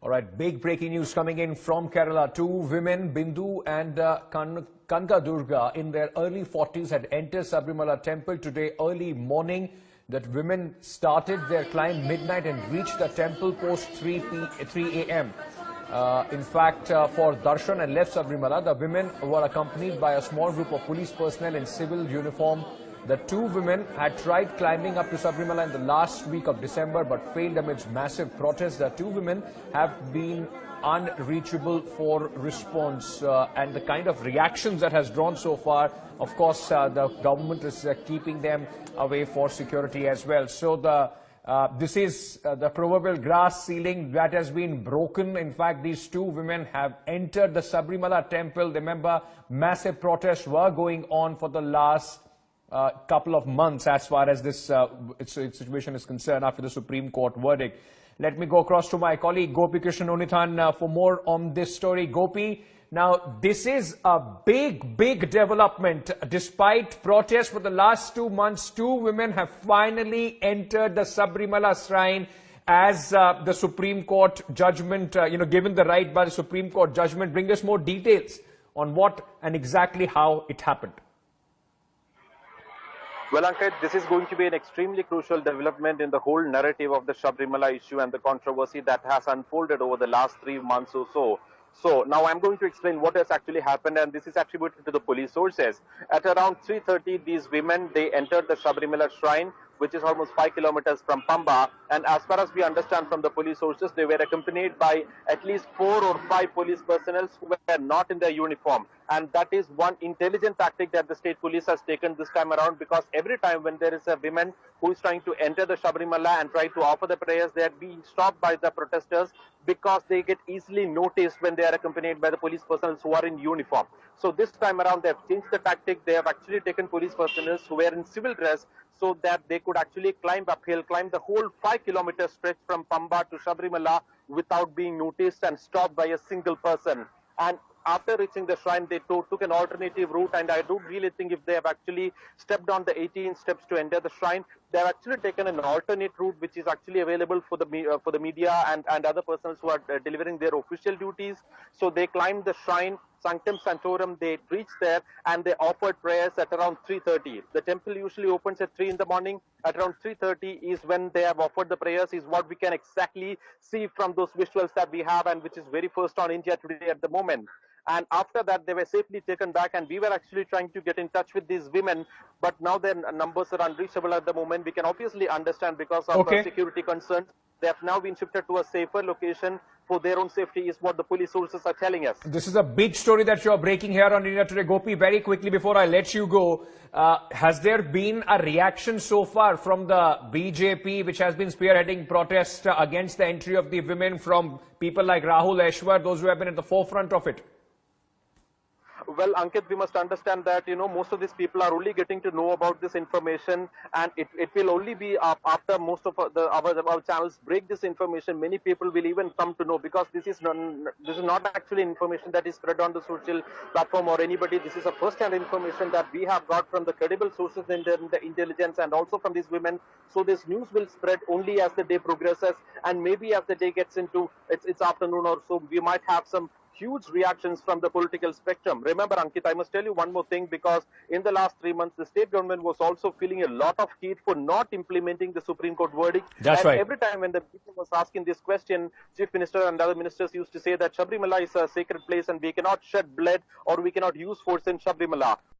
All right, big breaking news coming in from Kerala. Two women, Bindu and Kanaka Durga, in their early 40s had entered Sabrimala temple today early morning. That women started their climb midnight and reached the temple post 3 a.m. In fact, for darshan and left Sabrimala, the women were accompanied by a small group of police personnel in civil uniform. The two women had tried climbing up to Sabrimala in the last week of December but failed amidst massive protests. The two women have been unreachable for response, and the kind of reactions that has drawn so far, of course, the government is keeping them away for security as well. So this is the proverbial glass ceiling that has been broken. In fact, these two women have entered the Sabrimala temple. Remember, massive protests were going on for the last couple of months as far as this situation is concerned after the Supreme Court verdict. Let me go across to my colleague Gopi Krishnan Unithan for more on this story. Gopi, now this is a big development. Despite protests for the last 2 months, two women have finally entered the Sabrimala shrine as the Supreme Court judgment, given the right by the Supreme Court judgment. Bring us more details on what and exactly how it happened. Well, Ankit, this is going to be an extremely crucial development in the whole narrative of the Sabrimala issue and the controversy that has unfolded over the last 3 months or so. So now I'm going to explain what has actually happened, and this is attributed to the police sources. At around 3:30, these women, they entered the Sabrimala shrine, which is almost 5 kilometers from Pamba. And as far as we understand from the police sources, they were accompanied by at least 4 or 5 police personnel who were not in their uniform. And that is one intelligent tactic that the state police has taken this time around, because every time when there is a woman who is trying to enter the Sabrimala and try to offer the prayers, they are being stopped by the protesters because they get easily noticed when they are accompanied by the police personnel who are in uniform. So this time around, they have changed the tactic. They have actually taken police personnel who were in civil dress so that they could actually climb uphill, climb the whole 5-kilometer stretch from Pamba to Sabrimala without being noticed and stopped by a single person. And after reaching the shrine, they took an alternative route, and I don't really think if they have actually stepped on the 18 steps to enter the shrine, they have actually taken an alternate route which is actually available for the media and other persons who are delivering their official duties. So they climbed the shrine, Sanctum Sanctorum. They reached there and they offered prayers at around 3:30. The temple usually opens at 3 in the morning. At around 3:30 is when they have offered the prayers, is what we can exactly see from those visuals that we have, and which is very first on India Today at the moment. And after that, they were safely taken back, and we were actually trying to get in touch with these women, but now their numbers are unreachable at the moment. We can obviously understand because of security concerns. They have now been shifted to a safer location for their own safety, is what the police sources are telling us. This is a big story that you're breaking here on India Today. Gopi, very quickly before I let you go, has there been a reaction so far from the BJP, which has been spearheading protests against the entry of the women, from people like Rahul Eshwar, those who have been at the forefront of it? Well, Ankit, we must understand that, most of these people are only getting to know about this information, and it will only be after most of our channels break this information, many people will even come to know, because this is not actually information that is spread on the social platform or anybody. This is a first-hand information that we have got from the credible sources in the intelligence and also from these women. So this news will spread only as the day progresses, and maybe as the day gets into its afternoon or so, we might have some huge reactions from the political spectrum. Remember, Ankit, I must tell you one more thing, because in the last 3 months, the state government was also feeling a lot of heat for not implementing the Supreme Court verdict. That's right. Every time when the people was asking this question, Chief Minister and other ministers used to say that Sabrimala is a sacred place and we cannot shed blood or we cannot use force in Sabrimala.